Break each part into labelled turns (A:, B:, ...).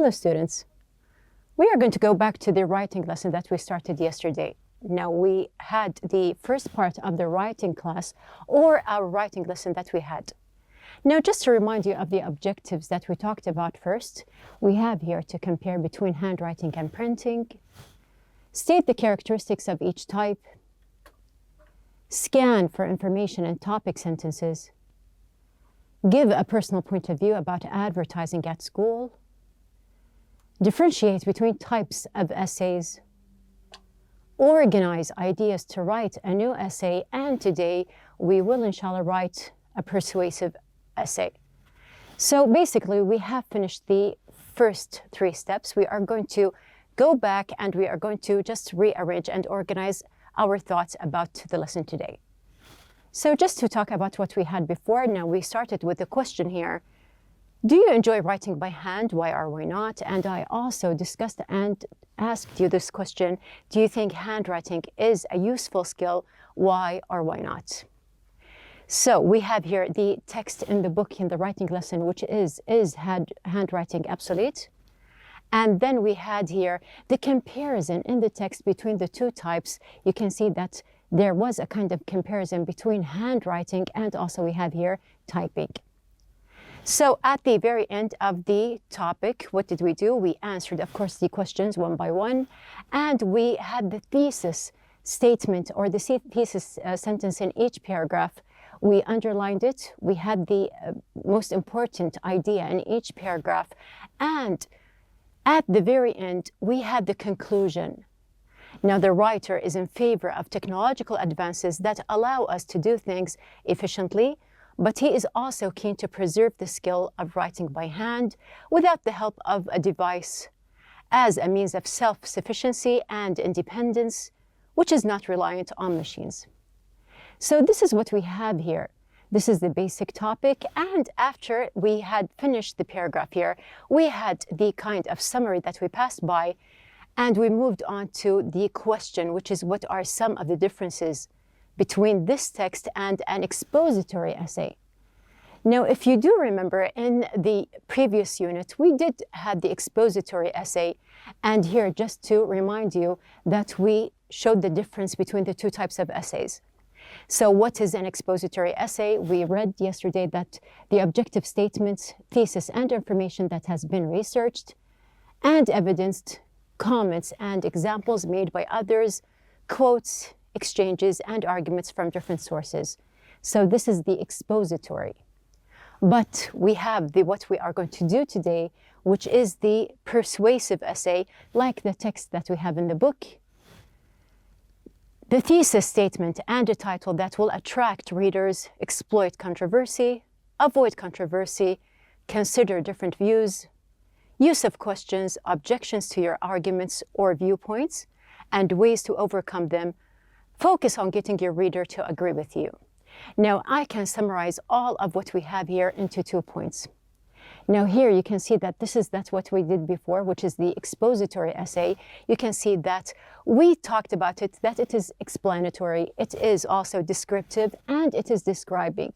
A: Hello students, we are going to go back to the writing lesson that we started yesterday. Now we had the first part of the writing class or our writing lesson that we had. Now just to remind you of the objectives that we talked about first, we have here to compare between handwriting and printing, state the characteristics of each type, scan for information and topic sentences, give a personal point of view about advertising at school, differentiate between types of essays, organize ideas to write a new essay, and today we will inshallah write a persuasive essay. So basically we have finished the first three steps. We are going to go back and we are going to just rearrange and organize our thoughts about the lesson today. So just to talk about what we had before, now we started with the question here. Do you enjoy writing by hand? Why or why not? And I also discussed and asked you this question. Do you think handwriting is a useful skill? Why or why not? So we have here the text in the book in the writing lesson, which is handwriting obsolete? And then we had here the comparison in the text between the two types. You can see that there was a kind of comparison between handwriting and also we have here typing. So at the very end of the topic, what did we do? We answered, of course, the questions one by one, and we had the thesis statement or the thesis sentence in each paragraph. We underlined it. We had the most important idea in each paragraph, and at the very end, we had the conclusion. Now, the writer is in favor of technological advances that allow us to do things efficiently, but he is also keen to preserve the skill of writing by hand without the help of a device as a means of self-sufficiency and independence, which is not reliant on machines. So this is what we have here. This is the basic topic, and after we had finished the paragraph here, we had the kind of summary that we passed by, and we moved on to the question, which is what are some of the differences between this text and an expository essay. Now, if you do remember in the previous unit, we did have the expository essay, and here just to remind you that we showed the difference between the two types of essays. So what is an expository essay? We read yesterday that the objective statements, thesis, and information that has been researched and evidenced, comments and examples made by others, quotes, exchanges, and arguments from different sources. So this is the expository. But we have what we are going to do today, which is the persuasive essay, like the text that we have in the book. The thesis statement and a title that will attract readers, exploit controversy, avoid controversy, consider different views, use of questions, objections to your arguments or viewpoints, and ways to overcome them. Focus on getting your reader to agree with you. Now, I can summarize all of what we have here into 2 points. Now here you can see that that's what we did before, which is the expository essay. You can see that we talked about it, that it is explanatory, it is also descriptive, and it is describing.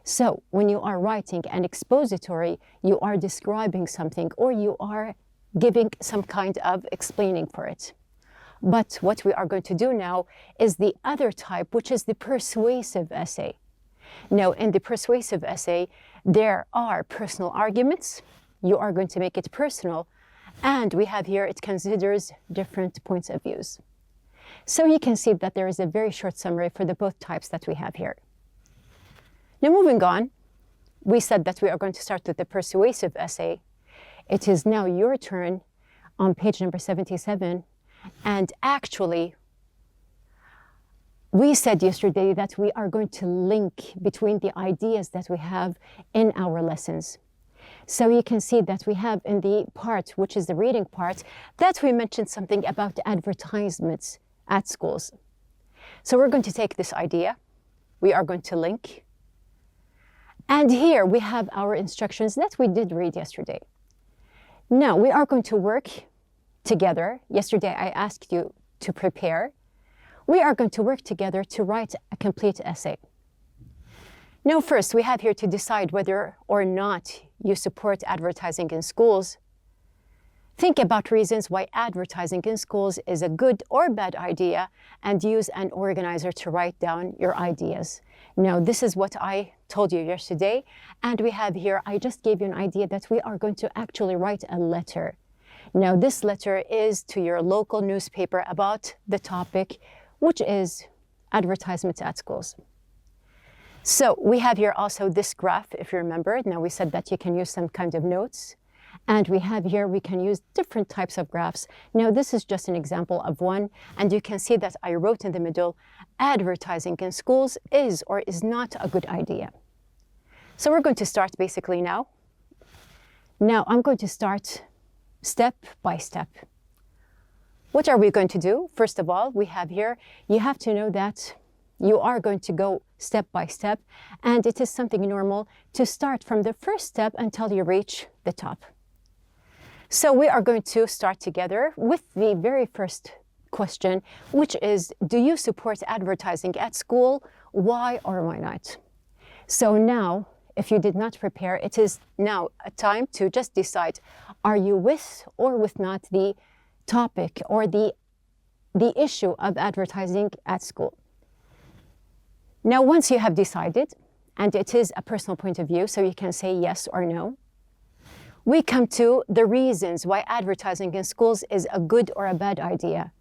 A: So when you are writing an expository, you are describing something or you are giving some kind of explaining for it. But what we are going to do now is the other type, which is the persuasive essay. Now, in the persuasive essay, there are personal arguments. You are going to make it personal. And we have here, it considers different points of views. So you can see that there is a very short summary for the both types that we have here. Now, moving on, we said that we are going to start with the persuasive essay. It is now your turn on page number 77. And actually, we said yesterday that we are going to link between the ideas that we have in our lessons. So you can see that we have in the part, which is the reading part, that we mentioned something about advertisements at schools. So we're going to take this idea, we are going to link, and here we have our instructions that we did read yesterday. Now we are going to work together. Yesterday I asked you to prepare. We are going to work together to write a complete essay. Now first, we have here to decide whether or not you support advertising in schools. Think about reasons why advertising in schools is a good or bad idea and use an organizer to write down your ideas. Now, this is what I told you yesterday, and we have here, I just gave you an idea that we are going to actually write a letter. Now, this letter is to your local newspaper about the topic, which is advertisements at schools. So we have here also this graph, if you remember. Now, we said that you can use some kind of notes. And we have here, we can use different types of graphs. Now, this is just an example of one. And you can see that I wrote in the middle, advertising in schools is or is not a good idea. So we're going to start basically now. Now, I'm going to start step by step. What are we going to do? First of all, we have here, you have to know that you are going to go step by step. And it is something normal to start from the first step until you reach the top. So we are going to start together with the very first question, which is, do you support advertising at school? Why or why not? So now, if you did not prepare, it is now a time to just decide, are you with or with not the topic or the issue of advertising at school? Now, once you have decided, and it is a personal point of view, so you can say yes or no, we come to the reasons why advertising in schools is a good or a bad idea.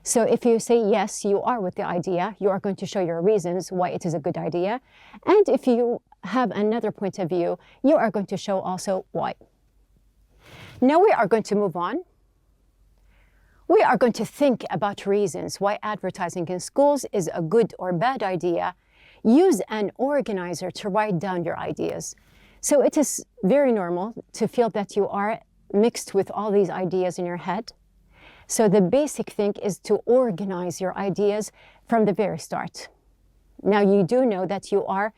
A: So if you say yes, you are with the idea, you are going to show your reasons why it is a good idea. And if you have another point of view, you are going to show also why. Now we are going to move on. We are going to think about reasons why advertising in schools is a good or bad idea. Use an organizer to write down your ideas. So it is very normal to feel that you are mixed with all these ideas in your head. So the basic thing is to organize your ideas from the very start. Now, you do know that you are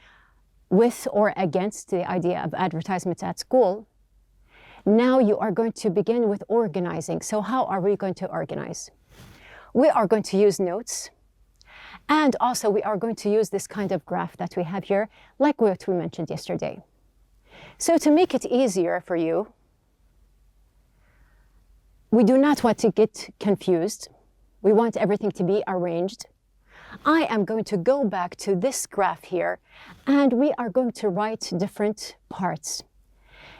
A: with or against the idea of advertisements at school. Now you are going to begin with organizing. So how are we going to organize? We are going to use notes. And also we are going to use this kind of graph that we have here, like what we mentioned yesterday. So to make it easier for you, we do not want to get confused. We want everything to be arranged. I am going to go back to this graph here, and we are going to write different parts.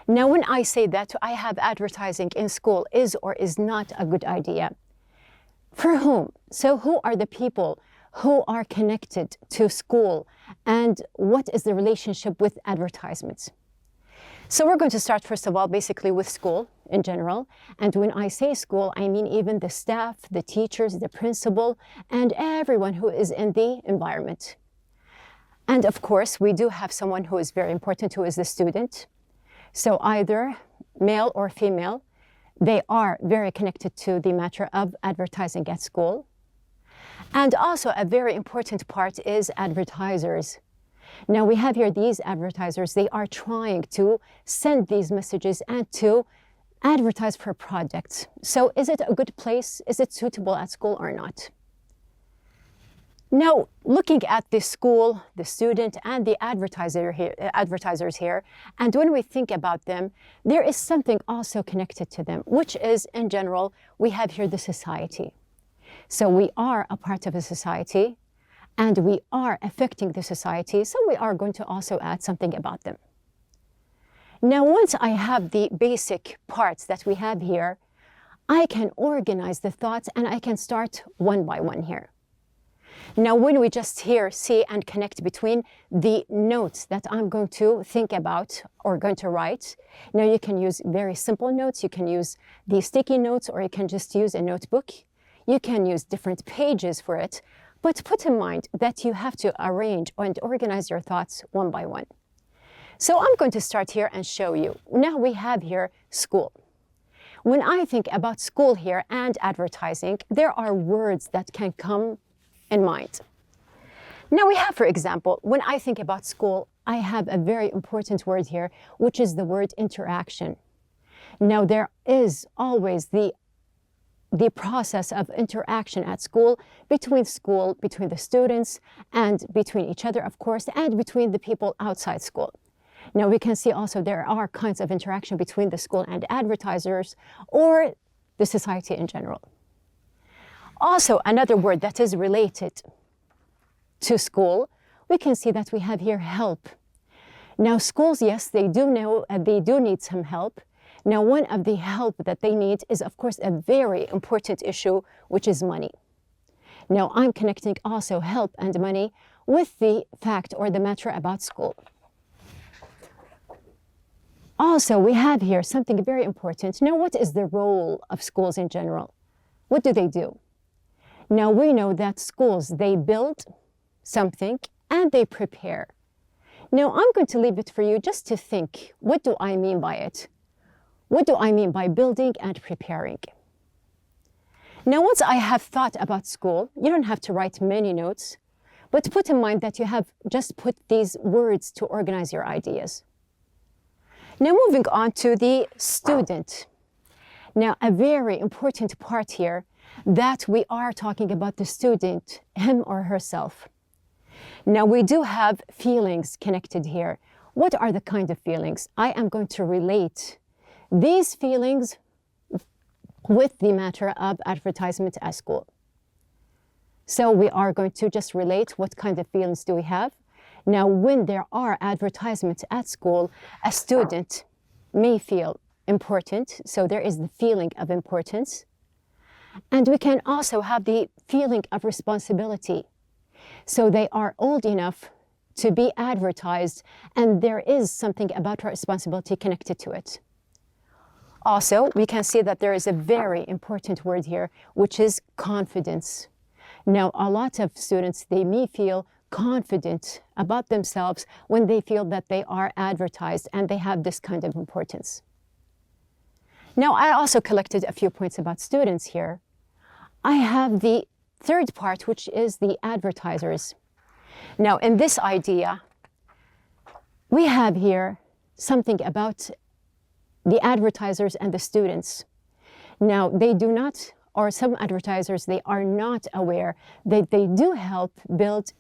A: Now, when I say that I have advertising in school is or is not a good idea, for whom? So who are the people who are connected to school, and what is the relationship with advertisements? So we're going to start, first of all, basically with school in general. And when I say school, I mean even the staff, the teachers, the principal, and everyone who is in the environment. And of course, we do have someone who is very important, who is the student. So either male or female, they are very connected to the matter of advertising at school. And also a very important part is advertisers. Now we have here these advertisers, they are trying to send these messages and to advertise for projects. So is it a good place? Is it suitable at school or not? Now, looking at the school, the student, and the advertisers here, and when we think about them, there is something also connected to them, which is, in general, we have here the society. So we are a part of a society, and we are affecting the society, so we are going to also add something about them. Now, once I have the basic parts that we have here, I can organize the thoughts and I can start one by one here. Now, when we just here see and connect between the notes that I'm going to think about or going to write, now you can use very simple notes, you can use the sticky notes, or you can just use a notebook. You can use different pages for it, but put in mind that you have to arrange and organize your thoughts one by one. So I'm going to start here and show you. Now we have here school. When I think about school here and advertising, there are words that can come in mind. Now we have, for example, when I think about school, I have a very important word here, which is the word interaction. Now there is always the process of interaction at school, between the students, and between each other, of course, and between the people outside school. Now we can see also there are kinds of interaction between the school and advertisers, or the society in general. Also, another word that is related to school, we can see that we have here help. Now, schools, yes, they do need some help. Now, one of the help that they need is, of course, a very important issue, which is money. Now, I'm connecting also help and money with the fact or the matter about school. Also, we have here something very important. Now, what is the role of schools in general? What do they do? Now, we know that schools, they build something and they prepare. Now, I'm going to leave it for you just to think, what do I mean by it? What do I mean by building and preparing? Now, once I have thought about school, you don't have to write many notes, but put in mind that you have just put these words to organize your ideas. Now, moving on to the student. Now, a very important part here that we are talking about the student, him or herself. Now, we do have feelings connected here. What are the kind of feelings? I am going to relate these feelings with the matter of advertisement at school. So we are going to just relate what kind of feelings do we have. Now, when there are advertisements at school, a student may feel important. So there is the feeling of importance. And we can also have the feeling of responsibility. So they are old enough to be advertised, and there is something about responsibility connected to it. Also, we can see that there is a very important word here, which is confidence. Now, a lot of students, they may feel confident about themselves when they feel that they are advertised and they have this kind of importance. Now, I also collected a few points about students here. I have the third part, which is the advertisers. Now, in this idea, we have here something about the advertisers and the students. Now, they do not, or some advertisers, they are not aware that they do help build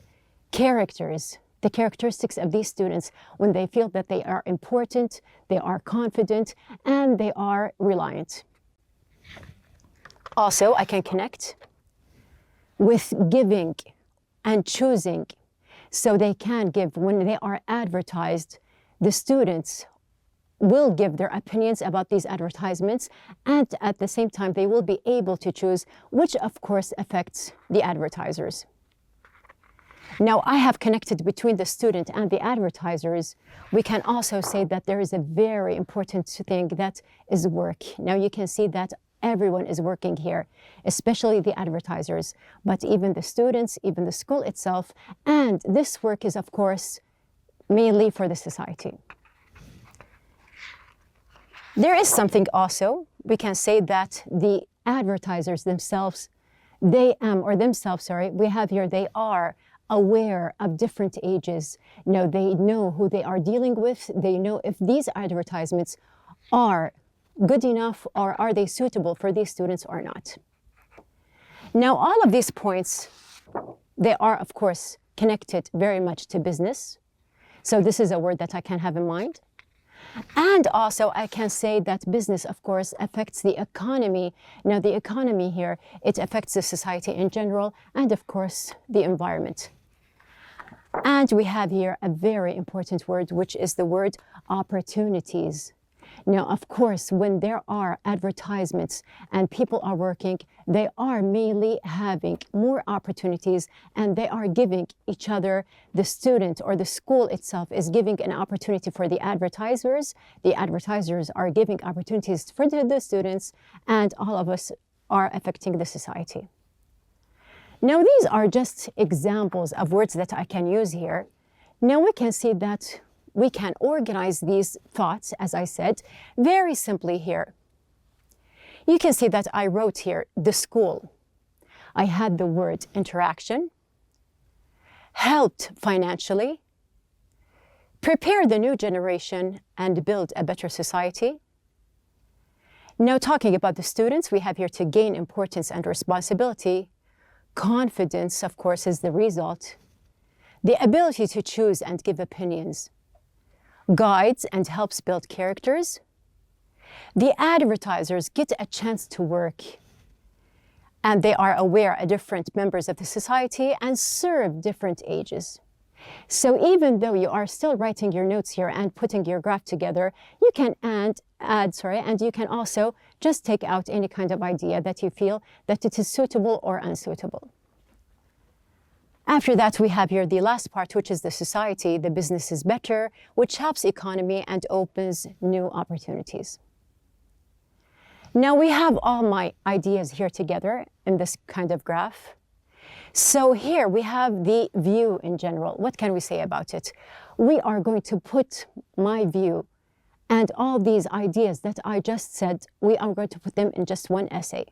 A: characters, the characteristics of these students when they feel that they are important, they are confident, and they are reliant. Also, I can connect with giving and choosing. So they can give, when they are advertised, the students will give their opinions about these advertisements, and at the same time, they will be able to choose, which of course affects the advertisers. Now, I have connected between the student and the advertisers. We can also say that there is a very important thing that is work. Now, you can see that everyone is working here, especially the advertisers, but even the students, even the school itself, and this work is, of course, mainly for the society. There is something also, we can say that the advertisers themselves, we have here, they are aware of different ages. Now, they know who they are dealing with. They know if these advertisements are good enough or are they suitable for these students or not. Now, all of these points, they are, of course, connected very much to business. So this is a word that I can have in mind. And also, I can say that business, of course, affects the economy. Now, the economy here, it affects the society in general and, of course, the environment. And we have here a very important word, which is the word opportunities. Now, of course, when there are advertisements and people are working, they are mainly having more opportunities and they are giving each other, the student or the school itself is giving an opportunity for the advertisers. The advertisers are giving opportunities for the students, and all of us are affecting the society. Now, these are just examples of words that I can use here. Now, we can see that we can organize these thoughts, as I said, very simply here. You can see that I wrote here the school. I had the word interaction, helped financially, prepare the new generation and build a better society. Now, talking about the students, we have here to gain importance and responsibility. Confidence, of course, is the result. The ability to choose and give opinions. Guides and helps build characters. The advertisers get a chance to work, and they are aware of different members of the society and serve different ages. So even though you are still writing your notes here and putting your graph together, you can and you can also just take out any kind of idea that you feel that it is suitable or unsuitable. After that, we have here the last part, which is the society. The business is better, which helps economy and opens new opportunities. Now we have all my ideas here together in this kind of graph. So here we have the view in general. What can we say about it? We are going to put my view and all these ideas that I just said, we are going to put them in just one essay.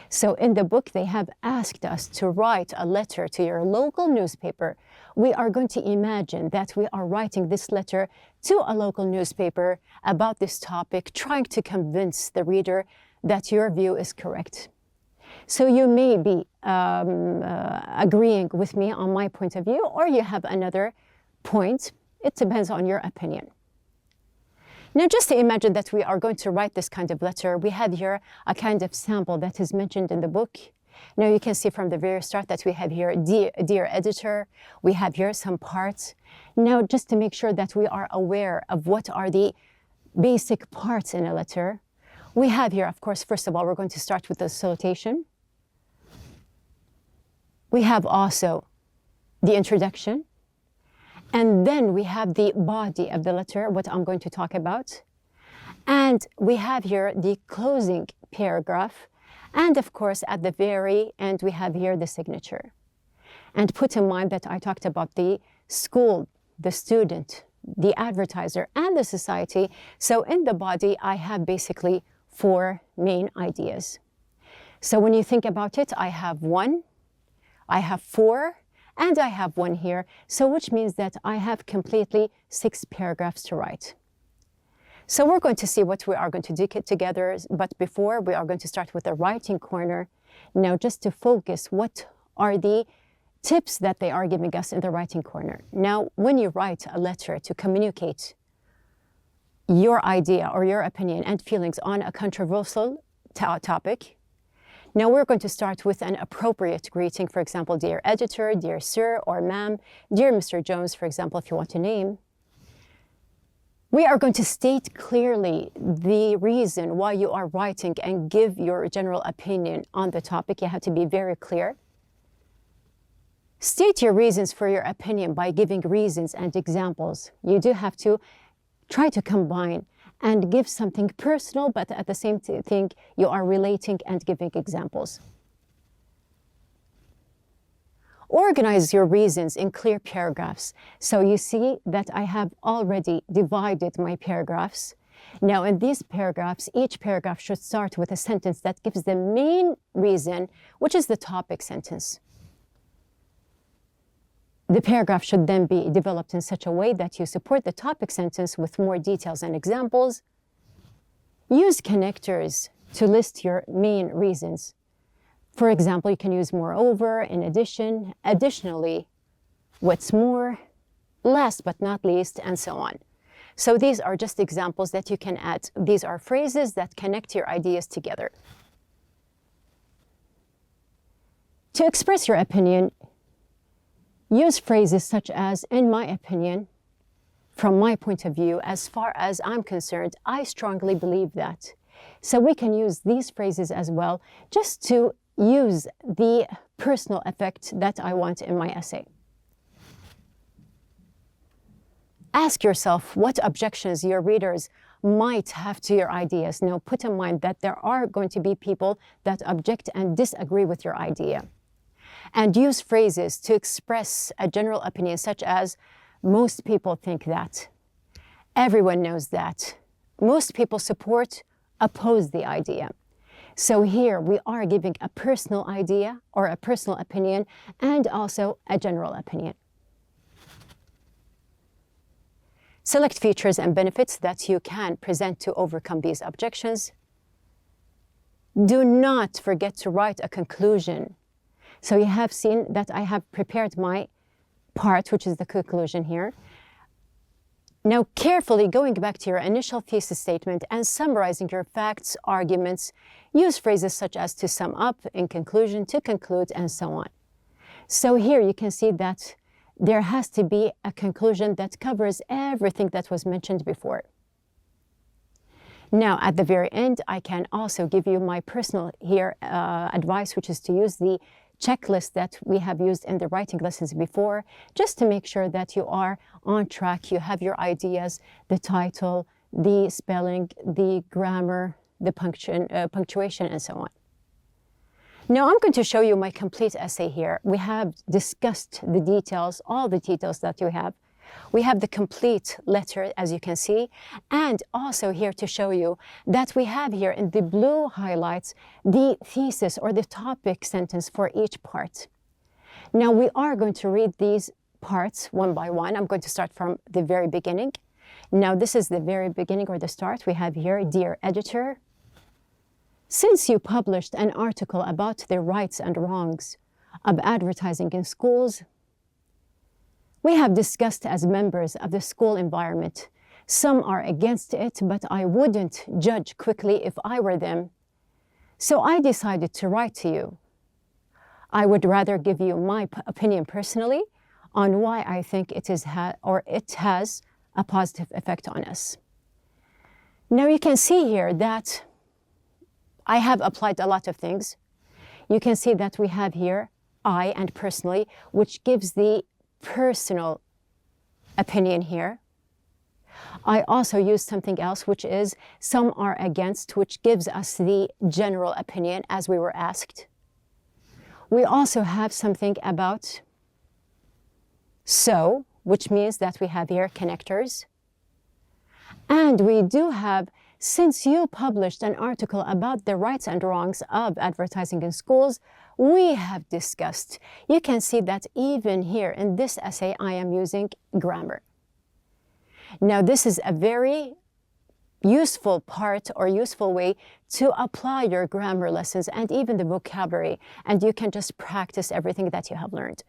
A: So in the book, they have asked us to write a letter to your local newspaper. We are going to imagine that we are writing this letter to a local newspaper about this topic, trying to convince the reader that your view is correct. So you may be agreeing with me on my point of view, or you have another point. It depends on your opinion. Now, just to imagine that we are going to write this kind of letter, we have here a kind of sample that is mentioned in the book. Now, you can see from the very start that we have here, dear editor, we have here some parts. Now, just to make sure that we are aware of what are the basic parts in a letter, we have here, of course, first of all, we're going to start with the salutation. We have also the introduction. And then we have the body of the letter, what I'm going to talk about. And we have here the closing paragraph. And of course, at the very end, we have here the signature. And put in mind that I talked about the school, the student, the advertiser, and the society. So in the body, I have basically 4 main ideas. So when you think about it, I have 1, I have 4, and I have 1 here, so which means that I have completely 6 paragraphs to write. So we're going to see what we are going to do together, but before we are going to start with the writing corner. Now, just to focus, what are the tips that they are giving us in the writing corner? Now, when you write a letter to communicate your idea or your opinion and feelings on a controversial topic, now we're going to start with an appropriate greeting, for example, dear editor, dear sir or ma'am, dear Mr. Jones, for example, if you want to name. We are going to state clearly the reason why you are writing and give your general opinion on the topic. You have to be very clear. State your reasons for your opinion by giving reasons and examples. You do have to try to combine and give something personal, but at the same thing, you are relating and giving examples. Organize your reasons in clear paragraphs. So you see that I have already divided my paragraphs. Now in these paragraphs, each paragraph should start with a sentence that gives the main reason, which is the topic sentence. The paragraph should then be developed in such a way that you support the topic sentence with more details and examples. Use connectors to list your main reasons. For example, you can use moreover, in addition, additionally, what's more, last but not least, and so on. So these are just examples that you can add. These are phrases that connect your ideas together. To express your opinion, use phrases such as, in my opinion, from my point of view, as far as I'm concerned, I strongly believe that. So we can use these phrases as well, just to use the personal effect that I want in my essay. Ask yourself what objections your readers might have to your ideas. Now, put in mind that there are going to be people that object and disagree with your idea. And use phrases to express a general opinion, such as, most people think that, everyone knows that, most people support, oppose the idea. So here we are giving a personal idea or a personal opinion and also a general opinion. Select features and benefits that you can present to overcome these objections. Do not forget to write a conclusion. So you have seen that I have prepared my part, which is the conclusion here. Now, carefully going back to your initial thesis statement and summarizing your facts, arguments, use phrases such as to sum up, in conclusion, to conclude, and so on. So here you can see that there has to be a conclusion that covers everything that was mentioned before. Now, at the very end, I can also give you my personal advice, which is to use the checklist that we have used in the writing lessons before, just to make sure that you are on track, you have your ideas, the title, the spelling, the grammar, the punctuation, and so on. Now I'm going to show you my complete essay here. We have discussed the details, all the details that you have. We have the complete letter, as you can see, and also here to show you that we have here in the blue highlights the thesis or the topic sentence for each part. Now we are going to read these parts one by one. I'm going to start from the very beginning. Now this is the very beginning or the start. We have here, dear editor, since you published an article about the rights and wrongs of advertising in schools, we have discussed as members of the school environment. Some are against it, but I wouldn't judge quickly if I were them. So I decided to write to you. I would rather give you my opinion personally on why I think it has a positive effect on us. Now you can see here that I have applied a lot of things. You can see that we have here I and personally, which gives the personal opinion here. I also used something else, which is some are against, which gives us the general opinion as we were asked. We also have something about so, which means that we have here connectors. And we do have, since you published an article about the rights and wrongs of advertising in schools, we have discussed. You can see that even here in this essay, I am using grammar. Now, this is a very useful part or useful way to apply your grammar lessons and even the vocabulary, and you can just practice everything that you have learned.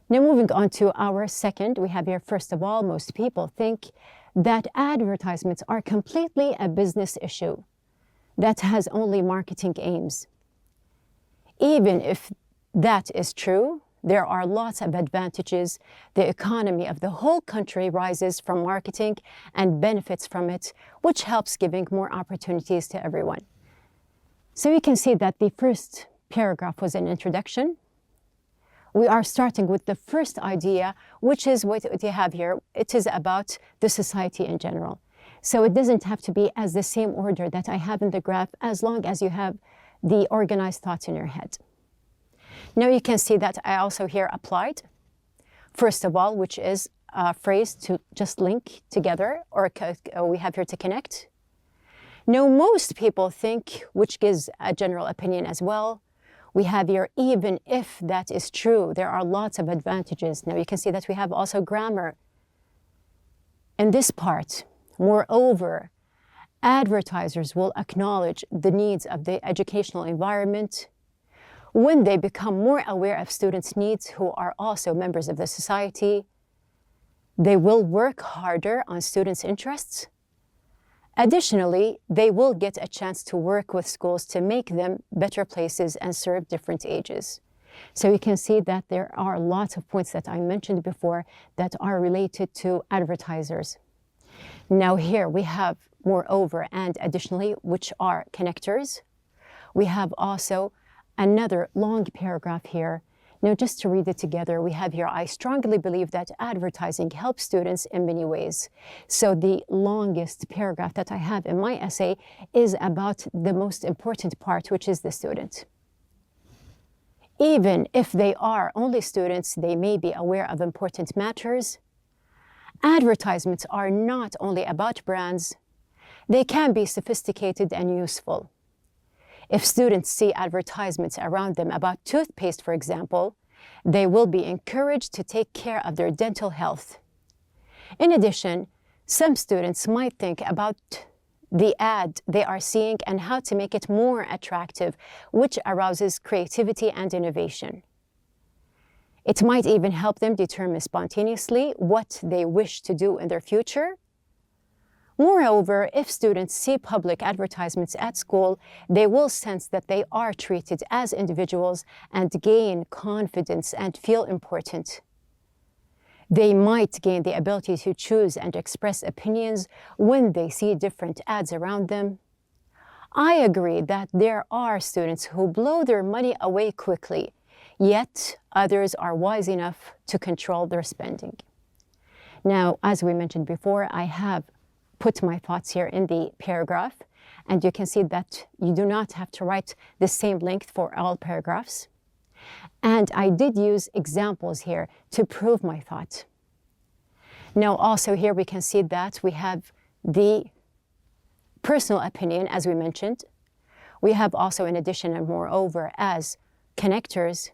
A: Now, moving on to our second, we have here, first of all, most people think that advertisements are completely a business issue that has only marketing aims. Even if that is true, there are lots of advantages. The economy of the whole country rises from marketing and benefits from it, which helps giving more opportunities to everyone. So you can see that the first paragraph was an introduction. We are starting with the first idea, which is what you have here. It is about the society in general. So it doesn't have to be as the same order that I have in the graph, as long as you have the organized thoughts in your head. Now you can see that I also here applied, first of all, which is a phrase to just link together, or we have here to connect. Now most people think, which gives a general opinion as well. We have here, even if that is true, there are lots of advantages. Now you can see that we have also grammar in this part. Moreover, advertisers will acknowledge the needs of the educational environment when they become more aware of students' needs who are also members of the society. They will work harder on students' interests. Additionally, they will get a chance to work with schools to make them better places and serve different ages. So you can see that there are lots of points that I mentioned before that are related to advertisers. Now here we have moreover and additionally, which are connectors. We have also another long paragraph here. Now, just to read it together, we have here, I strongly believe that advertising helps students in many ways. So the longest paragraph that I have in my essay is about the most important part, which is the student. Even if they are only students, they may be aware of important matters. Advertisements are not only about brands, they can be sophisticated and useful. If students see advertisements around them about toothpaste, for example, they will be encouraged to take care of their dental health. In addition, some students might think about the ad they are seeing and how to make it more attractive, which arouses creativity and innovation. It might even help them determine spontaneously what they wish to do in their future. Moreover, if students see public advertisements at school, they will sense that they are treated as individuals and gain confidence and feel important. They might gain the ability to choose and express opinions when they see different ads around them. I agree that there are students who blow their money away quickly, yet others are wise enough to control their spending. Now, as we mentioned before, I have put my thoughts here in the paragraph, and you can see that you do not have to write the same length for all paragraphs. And I did use examples here to prove my thought. Now, also here we can see that we have the personal opinion, as we mentioned. We have also, in addition and moreover, as connectors.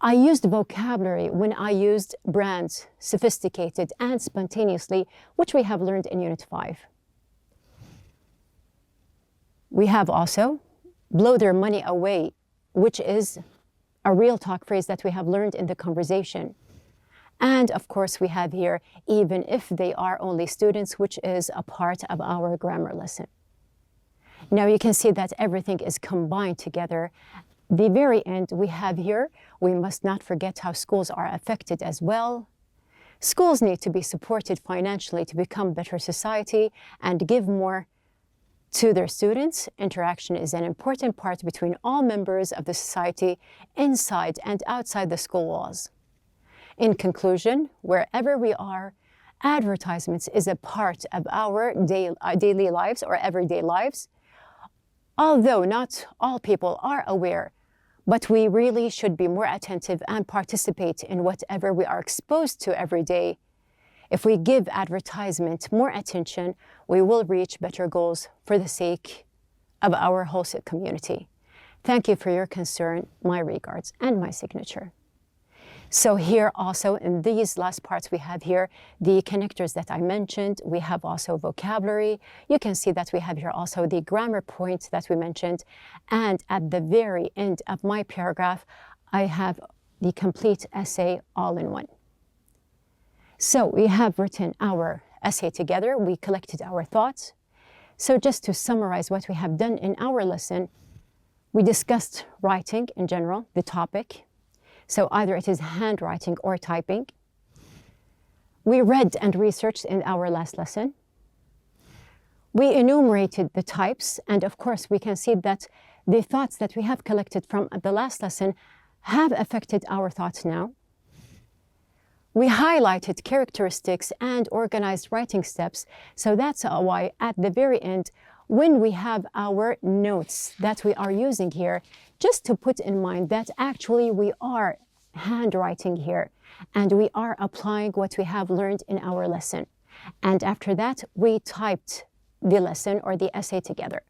A: I used vocabulary when I used brands, sophisticated, and spontaneously, which we have learned in Unit 5. We have also blow their money away, which is a real talk phrase that we have learned in the conversation. And of course, we have here, even if they are only students, which is a part of our grammar lesson. Now you can see that everything is combined together. The very end we have here, we must not forget how schools are affected as well. Schools need to be supported financially to become a better society and give more to their students. Interaction is an important part between all members of the society inside and outside the school walls. In conclusion, wherever we are, advertisements is a part of our daily lives or everyday lives. Although not all people are aware, but we really should be more attentive and participate in whatever we are exposed to every day. If we give advertisement more attention, we will reach better goals for the sake of our whole community. Thank you for your concern, my regards, and my signature. So here also in these last parts we have here the connectors that I mentioned. We have also vocabulary. You can see that we have here also the grammar points that we mentioned. And at the very end of my paragraph, I have the complete essay all in one. So we have written our essay together. We collected our thoughts. So just to summarize what we have done in our lesson, we discussed writing in general, the topic. So either it is handwriting or typing. We read and researched in our last lesson. We enumerated the types, and of course we can see that the thoughts that we have collected from the last lesson have affected our thoughts now. We highlighted characteristics and organized writing steps, so that's why at the very end, when we have our notes that we are using here, just to put in mind that actually we are handwriting here and we are applying what we have learned in our lesson. And after that, we typed the lesson or the essay together.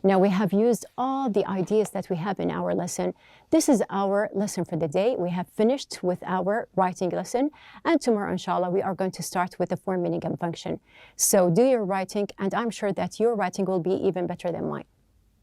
A: Now we have used all the ideas that we have in our lesson. This is our lesson for the day. We have finished with our writing lesson, and tomorrow, inshallah, we are going to start with the form, meaning, and function. So do your writing, and I'm sure that your writing will be even better than mine.